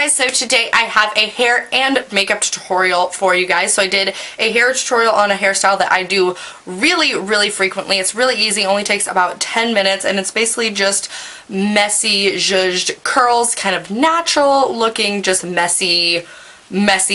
guys, so today I have a hair and makeup tutorial for you guys. So I did a hair tutorial on a hairstyle that I do really frequently. It's really easy, only takes about 10 minutes, and it's basically just messy zhuzhed curls, kind of natural looking, just messy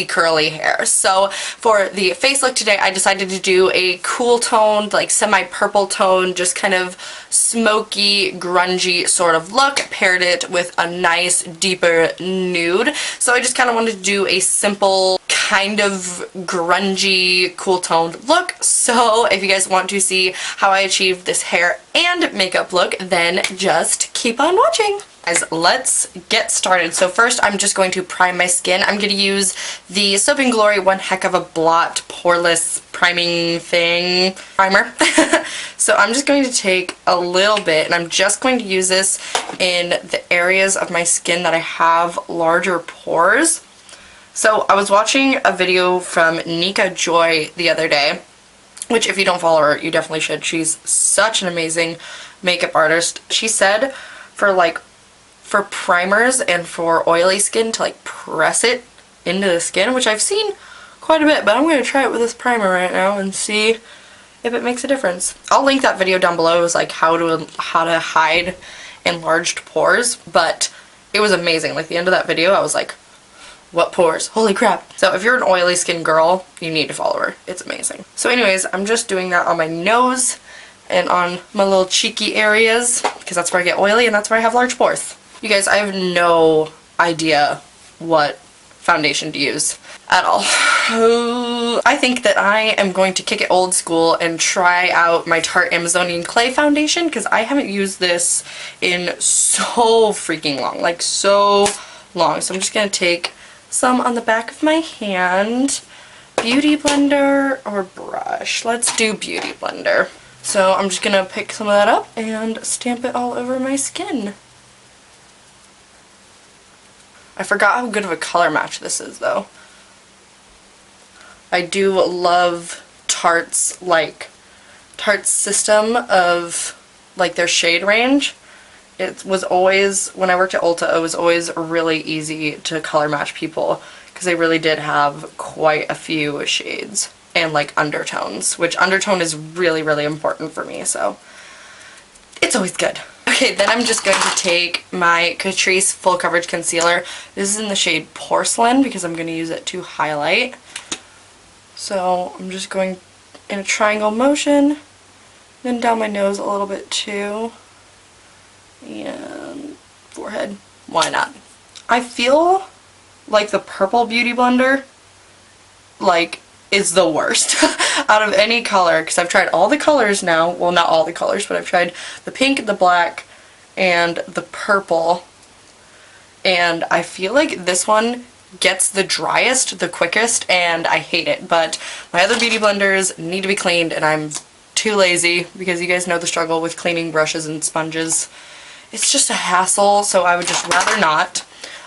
curly hair. So for the face look today, I decided to do a cool toned, like semi-purple tone, just kind of smoky, grungy sort of look, paired it with a nice deeper nude. So I just kind of wanted to do a simple, kind of grungy, cool toned look. So if you guys want to see how I achieved this hair and makeup look, then just keep on watching. Guys, let's get started. So first I'm just going to prime my skin. I'm going to use the Soap & Glory One Heck of a Blot Poreless Priming Thing Primer. So I'm just going to take a little bit, and I'm just going to use this in the areas of my skin that I have larger pores. So I was watching a video from Nika Joy the other day, which if you don't follow her, you definitely should. She's such an amazing makeup artist. She said for primers and for oily skin to like press it into the skin, which I've seen quite a bit, but I'm going to try it with this primer right now and see if it makes a difference. I'll link that video down below. It was like how to hide enlarged pores, but it was amazing. Like the end of that video, I was like, what pores? Holy crap. So if you're an oily skin girl, you need to follow her. It's amazing. So anyways, I'm just doing that on my nose and on my little cheeky areas, because that's where I get oily and that's where I have large pores. You guys, I have no idea what foundation to use at all. I think that I am going to kick it old school and try out my Tarte Amazonian Clay foundation, because I haven't used this in so freaking long, like so long. So I'm just going to take some on the back of my hand. Beauty blender or brush? Let's do beauty blender. So I'm just going to pick some of that up and stamp it all over my skin. I forgot how good of a color match this is though. I do love Tarte's system of like their shade range. It was always, when I worked at Ulta, it was always really easy to color match people because they really did have quite a few shades and like undertones, which undertone is really important for me, so it's always good. Okay, then I'm just going to take my Catrice Full Coverage Concealer. This is in the shade Porcelain because I'm going to use it to highlight. So I'm just going in a triangle motion, then down my nose a little bit too, and forehead. Why not? I feel like the purple Beauty Blender is the worst out of any color, because I've tried all the colors now. Well, not all the colors, but I've tried the pink, the black, and the purple, and I feel like this one gets the driest the quickest, and I hate it. But my other beauty blenders need to be cleaned, and I'm too lazy, because you guys know the struggle with cleaning brushes and sponges. It's just a hassle, so I would just rather not.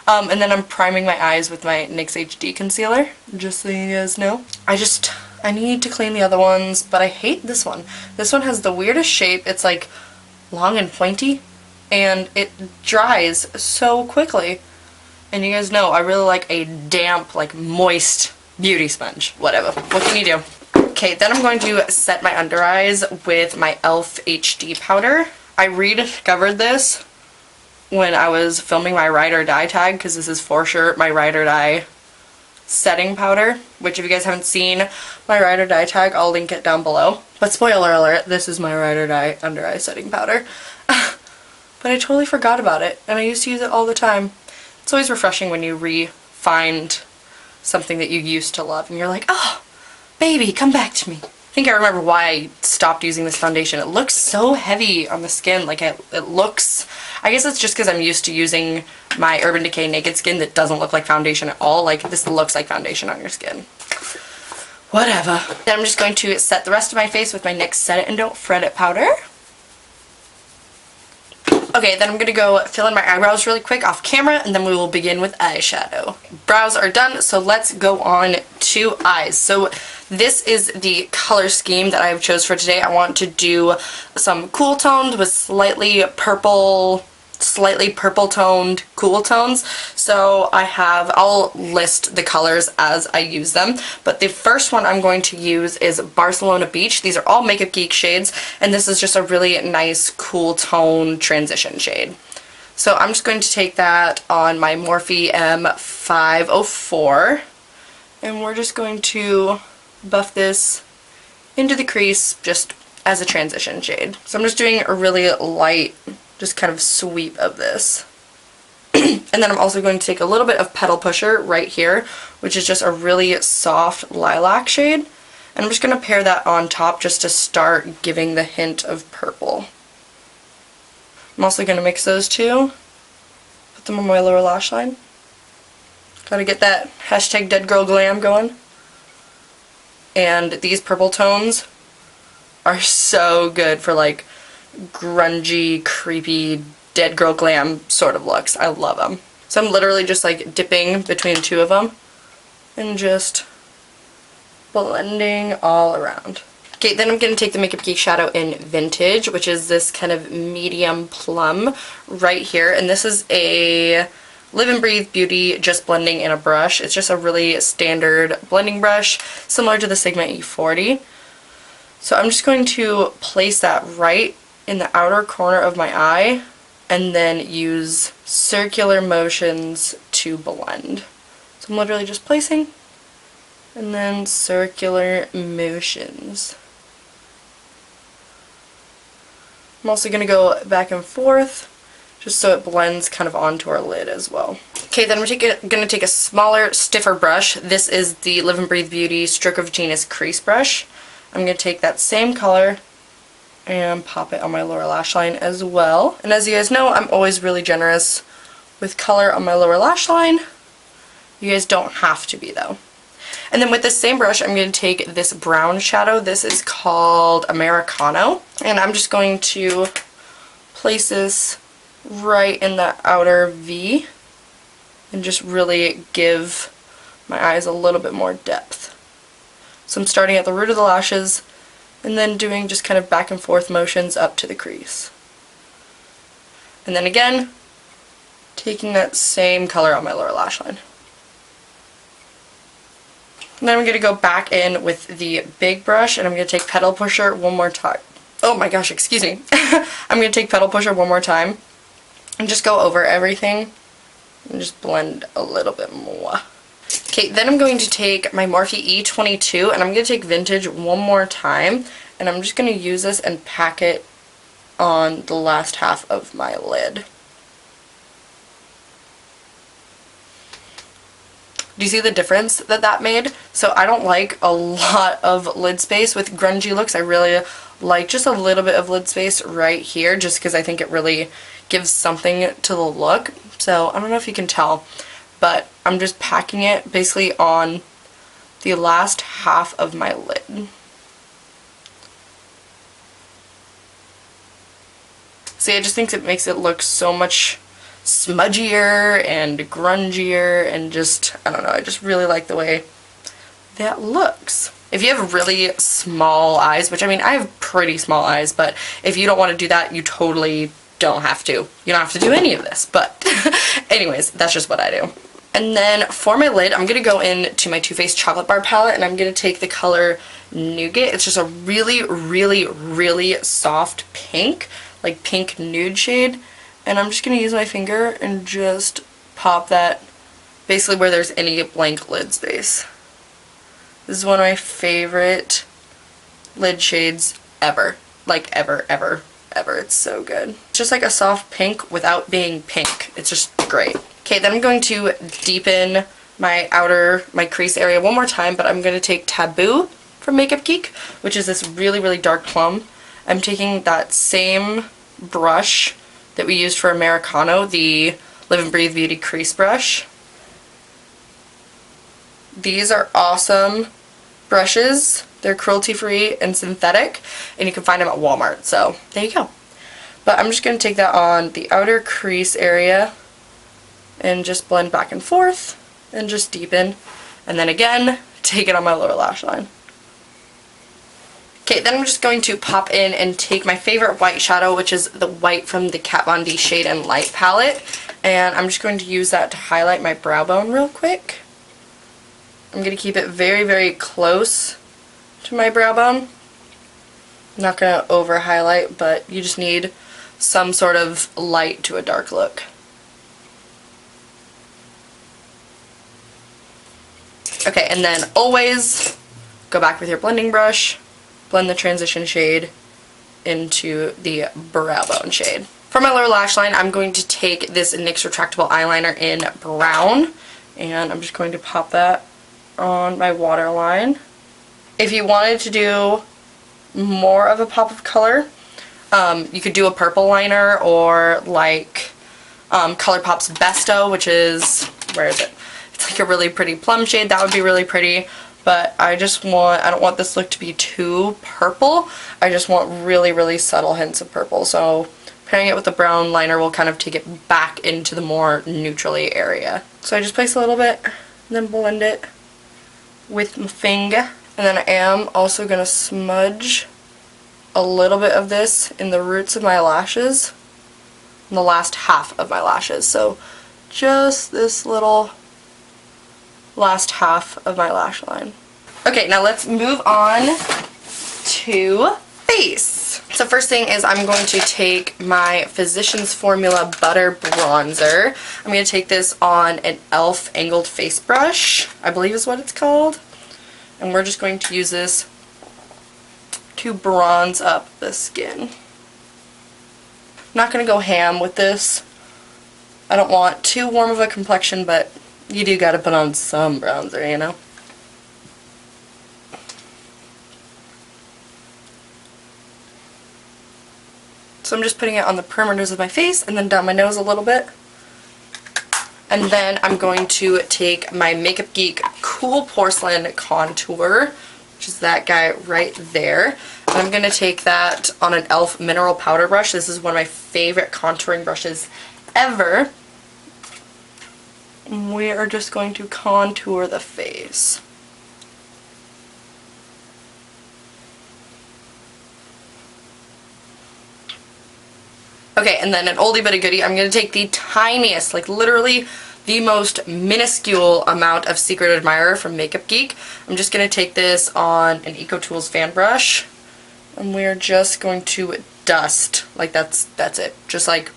And then I'm priming my eyes with my NYX HD concealer, just so you guys know. I need to clean the other ones, but I hate this one. This one has the weirdest shape. It's like long and pointy, and it dries so quickly. And you guys know I really like a damp, like moist beauty sponge. Whatever. What can you do? Okay, then I'm going to set my under eyes with my e.l.f. HD powder. I rediscovered this when I was filming my Ride or Die tag, because this is for sure my Ride or Die setting powder, which if you guys haven't seen my Ride or Die tag, I'll link it down below. But spoiler alert, this is my Ride or Die under eye setting powder. But I totally forgot about it, and I used to use it all the time. It's always refreshing when you re-find something that you used to love, and you're like, oh, baby, come back to me. I think I remember why I stopped using this foundation. It looks so heavy on the skin. Like it looks, I guess it's just because I'm used to using my Urban Decay Naked Skin that doesn't look like foundation at all. Like this looks like foundation on your skin. Whatever. Then I'm just going to set the rest of my face with my NYX Set It and Don't Fret It powder. Okay, then I'm going to go fill in my eyebrows really quick off camera, and then we will begin with eyeshadow. Brows are done, so let's go on to eyes. So this is the color scheme that I chose for today. I want to do some cool tones with slightly purple slightly purple toned cool tones. So I'll list the colors as I use them, but the first one I'm going to use is Barcelona Beach. These are all Makeup Geek shades, and this is just a really nice cool tone transition shade. So I'm just going to take that on my Morphe M504, and we're just going to buff this into the crease just as a transition shade. So I'm just doing a really light, just kind of sweep of this. And then I'm also going to take a little bit of Petal Pusher right here, which is just a really soft lilac shade. And I'm just going to pair that on top just to start giving the hint of purple. I'm also going to mix those two, put them on my lower lash line. Gotta get that hashtag dead girl glam going. And these purple tones are so good for like grungy, creepy, dead girl glam sort of looks. I love them. So I'm literally just like dipping between the two of them and just blending all around. Okay, then I'm going to take the Makeup Geek shadow in Vintage, which is this kind of medium plum right here. And this is a Live and Breathe Beauty Just Blending in a brush. It's just a really standard blending brush, similar to the Sigma E40. So I'm just going to place that right in the outer corner of my eye and then use circular motions to blend. So I'm literally just placing and then circular motions. I'm also going to go back and forth just so it blends kind of onto our lid as well. Okay, then I'm going to take a smaller, stiffer brush. This is the Live and Breathe Beauty Stroke of Genius Crease Brush. I'm going to take that same color and pop it on my lower lash line as well. And as you guys know, I'm always really generous with color on my lower lash line. You guys don't have to be though. And then with this same brush, I'm going to take this brown shadow. This is called Americano. And I'm just going to place this right in the outer V and just really give my eyes a little bit more depth. So I'm starting at the root of the lashes and then doing just kind of back and forth motions up to the crease. And then again, taking that same color on my lower lash line. And then I'm going to go back in with the big brush and I'm going to take Petal Pusher one more time. Oh my gosh, excuse me. I'm going to take Petal Pusher one more time and just go over everything and just blend a little bit more. Okay, then I'm going to take my Morphe E22 and I'm going to take Vintage one more time and I'm just going to use this and pack it on the last half of my lid. Do you see the difference that that made? So I don't like a lot of lid space with grungy looks. I really like just a little bit of lid space right here just because I think it really gives something to the look. So I don't know if you can tell, but I'm just packing it basically on the last half of my lid. See, I just think it makes it look so much smudgier and grungier and just, I don't know, I just really like the way that looks. If you have really small eyes, which I mean, I have pretty small eyes, but if you don't want to do that, you totally don't have to. You don't have to do any of this, but anyways, that's just what I do. And then for my lid, I'm going to go into my Too Faced Chocolate Bar palette and I'm going to take the color Nougat. It's just a really, really, really soft pink, like pink nude shade. And I'm just going to use my finger and just pop that basically where there's any blank lid space. This is one of my favorite lid shades ever. Like ever, ever, ever. It's so good. It's just like a soft pink without being pink. It's just great. Okay, then I'm going to deepen my crease area one more time, but I'm going to take Taboo from Makeup Geek, which is this really, really dark plum. I'm taking that same brush that we used for Americano, the Live and Breathe Beauty crease brush. These are awesome brushes. They're cruelty-free and synthetic, and you can find them at Walmart, so there you go. But I'm just going to take that on the outer crease area and just blend back and forth and just deepen, and then again take it on my lower lash line. Okay, then I'm just going to pop in and take my favorite white shadow, which is the white from the Kat Von D Shade and Light palette, and I'm just going to use that to highlight my brow bone real quick. I'm going to keep it very, very close to my brow bone. I'm not going to over highlight, but you just need some sort of light to a dark look. Okay, and then always go back with your blending brush, blend the transition shade into the brow bone shade. For my lower lash line, I'm going to take this NYX retractable eyeliner in brown, and I'm just going to pop that on my waterline. If you wanted to do more of a pop of color, you could do a purple liner, or like Colourpop's Besto, which is, where is it? It's like a really pretty plum shade. That would be really pretty. But I don't want this look to be too purple. I just want really, really subtle hints of purple. So pairing it with the brown liner will kind of take it back into the more neutrally area. So I just place a little bit and then blend it with my finger. And then I am also going to smudge a little bit of this in the roots of my lashes, in the last half of my lashes. So just this little last half of my lash line. Okay, now let's move on to face. So first thing is I'm going to take my Physicians Formula Butter Bronzer. I'm going to take this on an e.l.f. angled face brush, I believe is what it's called. And we're just going to use this to bronze up the skin. I'm not going to go ham with this. I don't want too warm of a complexion, but you do gotta put on some bronzer, you know? So I'm just putting it on the perimeters of my face and then down my nose a little bit. And then I'm going to take my Makeup Geek Cool Porcelain Contour, which is that guy right there. And I'm going to take that on an e.l.f. mineral powder brush. This is one of my favorite contouring brushes ever. We are just going to contour the face. Okay, and then an oldie but a goodie, I'm going to take the tiniest, like literally the most minuscule amount of Secret Admirer from Makeup Geek. I'm just going to take this on an EcoTools fan brush, and we're just going to dust, like that's it, just like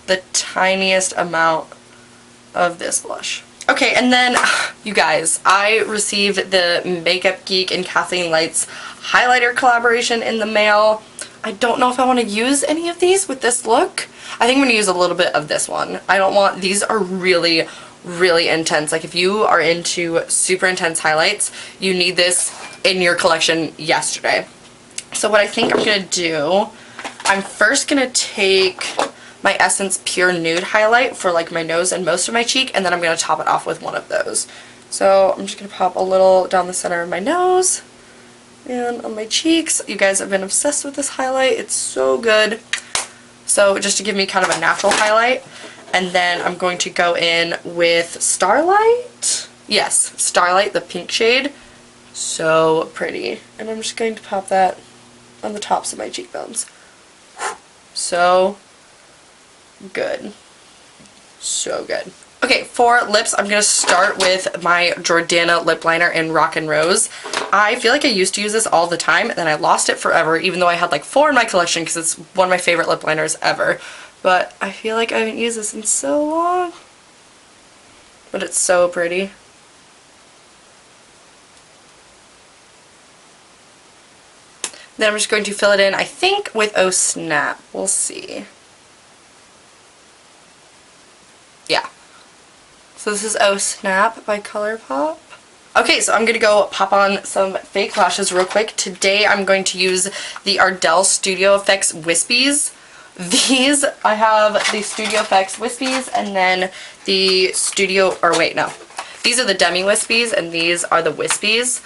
the tiniest amount of this blush. Okay, and then, you guys, I received the Makeup Geek and Kathleen Lights highlighter collaboration in the mail. I don't know if I want to use any of these with this look. I think I'm going to use a little bit of this one. I don't want, these are really, really intense. Like if you are into super intense highlights, you need this in your collection yesterday. So what I think I'm going to do, I'm first going to take my Essence Pure Nude highlight for like my nose and most of my cheek, and then I'm going to top it off with one of those. So I'm just going to pop a little down the center of my nose and on my cheeks. You guys have been obsessed with this highlight. It's so good. So just to give me kind of a natural highlight. And then I'm going to go in with Starlight. Yes, Starlight, the pink shade. So pretty. And I'm just going to pop that on the tops of my cheekbones. So good. So good. Okay, for lips, I'm going to start with my Jordanna lip liner in Rock and Rose. I feel like I used to use this all the time, and then I lost it forever, even though I had like 4 in my collection because it's one of my favorite lip liners ever. But I feel like I haven't used this in so long. But it's so pretty. Then I'm just going to fill it in, I think, with Oh Snap. We'll see. Yeah. So this is Oh Snap by Colourpop. Okay, so I'm going to go pop on some fake lashes real quick. Today I'm going to use the Ardell Studio Effects Wispies. These, I have the Studio Effects Wispies and then the Studio, or wait, no. These are the Demi Wispies and these are the Wispies.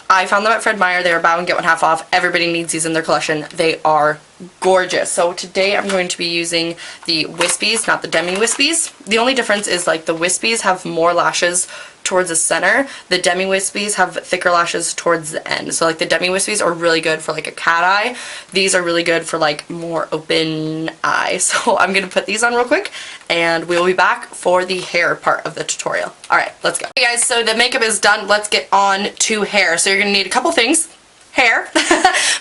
I found them at Fred Meyer. They were buy one get one half off. Everybody needs these in their collection. They are gorgeous. So today I'm going to be using the wispies, not the demi wispies. The only difference is like the wispies have more lashes towards the center. The demi wispies have thicker lashes towards the end. So like the demi wispies are really good for like a cat eye. These are really good for like more open eye. So I'm gonna put these on real quick and we'll be back for the hair part of the tutorial. Alright, let's go. Okay guys, so the makeup is done. Let's get on to hair. So you're gonna need a couple things. Hair.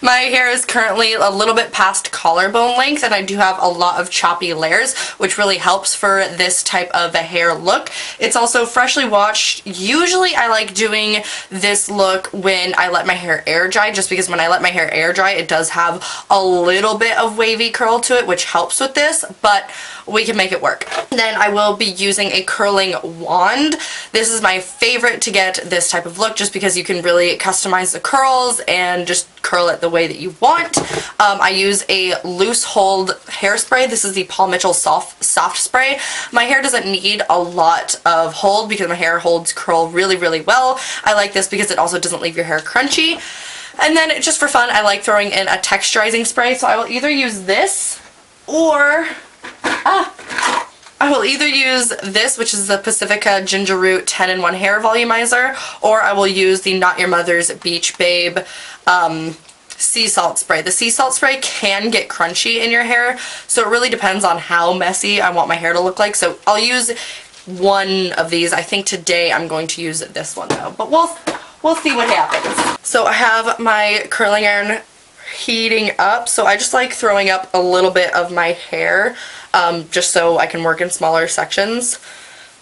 My hair is currently a little bit past collarbone length and I do have a lot of choppy layers, which really helps for this type of a hair look. It's also freshly washed. Usually I like doing this look when I let my hair air dry, just because when I let my hair air dry it does have a little bit of wavy curl to it, which helps with this, but we can make it work. Then I will be using a curling wand. This is my favorite to get this type of look, just because you can really customize the curls and just curl it the way that you want. I use a loose hold hairspray. This is the Paul Mitchell soft spray. My hair doesn't need a lot of hold because my hair holds curl really, really well. I like this because it also doesn't leave your hair crunchy. And then just for fun, I like throwing in a texturizing spray. So I will either use this or I will either use this, which is the Pacifica Ginger Root 10-in-1 Hair Volumizer, or I will use the Not Your Mother's Beach Babe Sea Salt Spray. The sea salt spray can get crunchy in your hair, so it really depends on how messy I want my hair to look like. So I'll use one of these. I think today I'm going to use this one though, but we'll see what happens. So I have my curling iron heating up, so I just like throwing up a little bit of my hair just so I can work in smaller sections.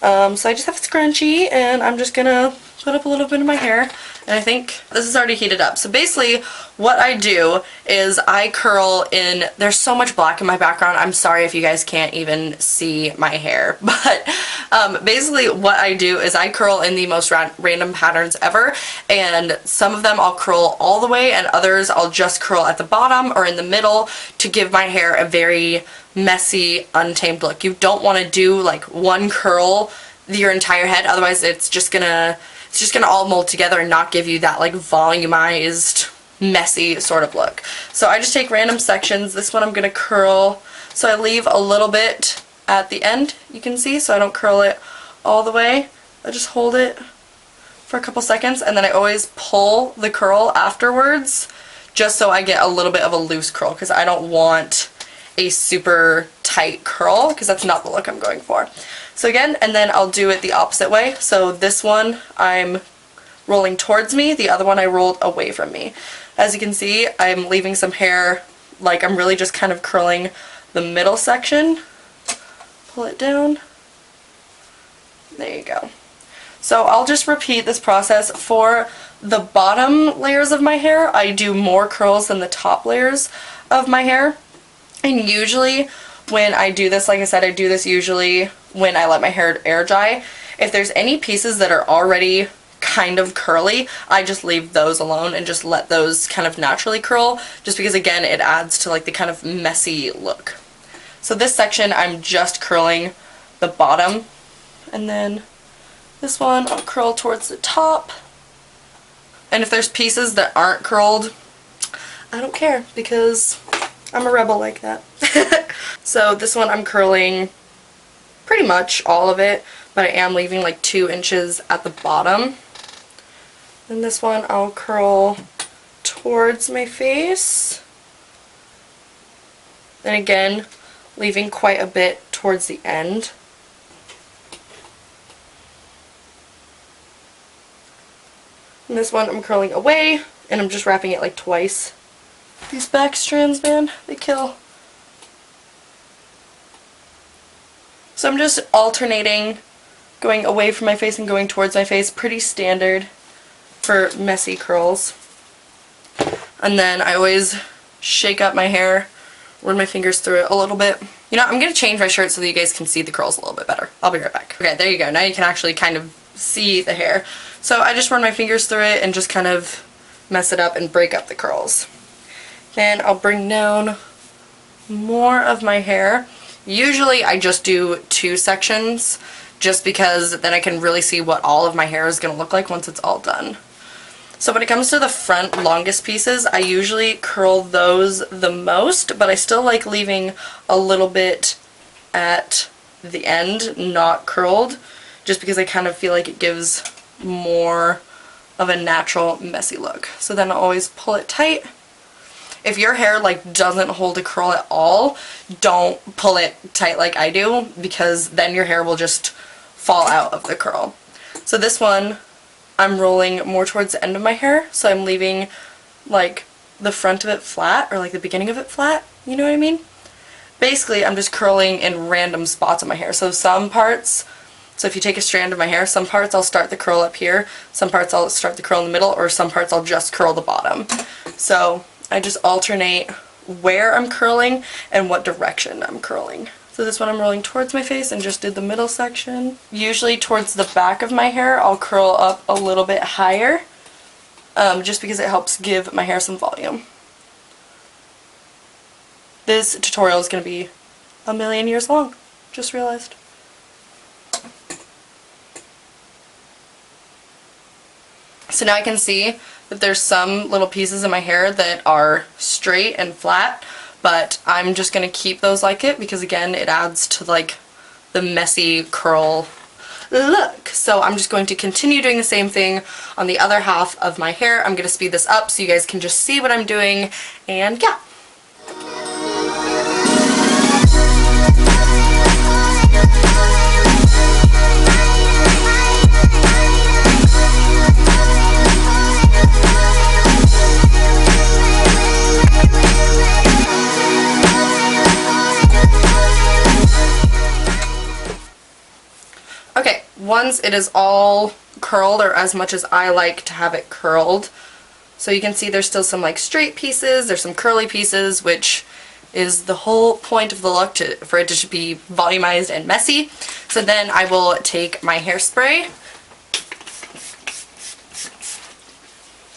So I just have a scrunchie and I'm just gonna put up a little bit of my hair, and I think this is already heated up. So basically what I do is I curl in, there's so much black in my background, I'm sorry if you guys can't even see my hair, but basically what I do is I curl in the most random patterns ever, and some of them I'll curl all the way and others I'll just curl at the bottom or in the middle to give my hair a very messy, untamed look. You don't want to do like one curl your entire head, otherwise it's just gonna all mold together and not give you that like volumized, messy sort of look. So I just take random sections. This one I'm gonna curl, so I leave a little bit at the end, you can see, so I don't curl it all the way. I just hold it for a couple seconds and then I always pull the curl afterwards, just so I get a little bit of a loose curl, because I don't want a super tight curl, because that's not the look I'm going for. So again, and then I'll do it the opposite way. So this one I'm rolling towards me, the other one I rolled away from me. As you can see, I'm leaving some hair, like I'm really just kind of curling the middle section. Pull it down. There you go. So I'll just repeat this process for the bottom layers of my hair. I do more curls than the top layers of my hair. And usually when I do this, like I said, I do this usually when I let my hair air dry. If there's any pieces that are already kind of curly, I just leave those alone and just let those kind of naturally curl, just because again it adds to like the kind of messy look. So this section I'm just curling the bottom, and then this one I'll curl towards the top. And if there's pieces that aren't curled, I don't care, because I'm a rebel like that. So this one I'm curling pretty much all of it, but I am leaving like 2 inches at the bottom. And this one I'll curl towards my face. And again, leaving quite a bit towards the end. And this one I'm curling away, and I'm just wrapping it like twice. These back strands, man, they kill. So I'm just alternating, going away from my face and going towards my face. Pretty standard for messy curls. And then I always shake up my hair, run my fingers through it a little bit. You know, I'm going to change my shirt so that you guys can see the curls a little bit better. I'll be right back. Okay, there you go. Now you can actually kind of see the hair. So I just run my fingers through it and just kind of mess it up and break up the curls. Then I'll bring down more of my hair. Usually I just do 2 sections, just because then I can really see what all of my hair is going to look like once it's all done. So when it comes to the front longest pieces, I usually curl those the most, but I still like leaving a little bit at the end not curled, just because I kind of feel like it gives more of a natural messy look. So then I always pull it tight. If your hair like doesn't hold a curl at all, don't pull it tight like I do, because then your hair will just fall out of the curl. So this one I'm rolling more towards the end of my hair, so I'm leaving like the front of it flat, or like the beginning of it flat, you know what I mean? Basically I'm just curling in random spots of my hair. So some parts, so if you take a strand of my hair, some parts I'll start the curl up here, some parts I'll start the curl in the middle, or some parts I'll just curl the bottom. So I just alternate where I'm curling and what direction I'm curling. So this one I'm rolling towards my face and just did the middle section. Usually towards the back of my hair I'll curl up a little bit higher, just because it helps give my hair some volume. This tutorial is going to be a million years long, just realized. So now I can see that there's some little pieces in my hair that are straight and flat, but I'm just going to keep those like it because again it adds to like the messy curl look. So I'm just going to continue doing the same thing on the other half of my hair. I'm going to speed this up so you guys can just see what I'm doing, and yeah. Okay, once it is all curled, or as much as I like to have it curled, so you can see there's still some like straight pieces, there's some curly pieces, which is the whole point of the look, for it to be volumized and messy. So then I will take my hairspray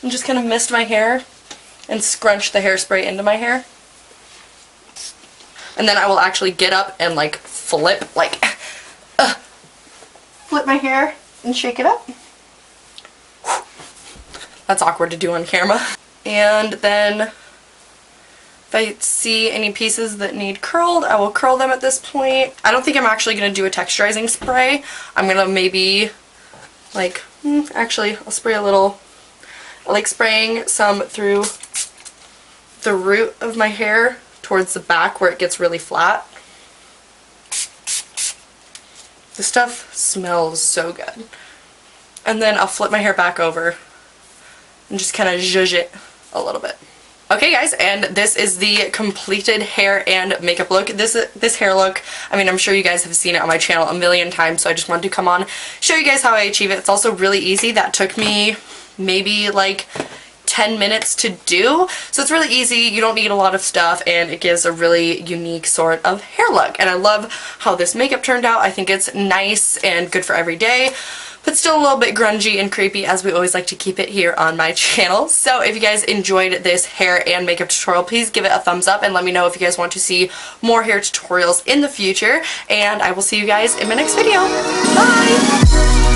and just kind of mist my hair and scrunch the hairspray into my hair. And then I will actually get up and like flip my hair and shake it up. That's awkward to do on camera. And then if I see any pieces that need curled, I will curl them at this point. I don't think I'm actually going to do a texturizing spray. I'm going to maybe like, actually I'll spray a little. I like spraying some through the root of my hair towards the back where it gets really flat. This stuff smells so good. And then I'll flip my hair back over and just kind of zhuzh it a little bit. Okay guys, and this is the completed hair and makeup look. This hair look, I mean, I'm sure you guys have seen it on my channel a million times, so I just wanted to come on, show you guys how I achieve it. It's also really easy. That took me maybe like 10 minutes to do, so it's really easy. You don't need a lot of stuff, and it gives a really unique sort of hair look. And I love how this makeup turned out. I think it's nice and good for every day, but still a little bit grungy and creepy, as we always like to keep it here on my channel. So if you guys enjoyed this hair and makeup tutorial, please give it a thumbs up and let me know if you guys want to see more hair tutorials in the future, and I will see you guys in my next video. Bye!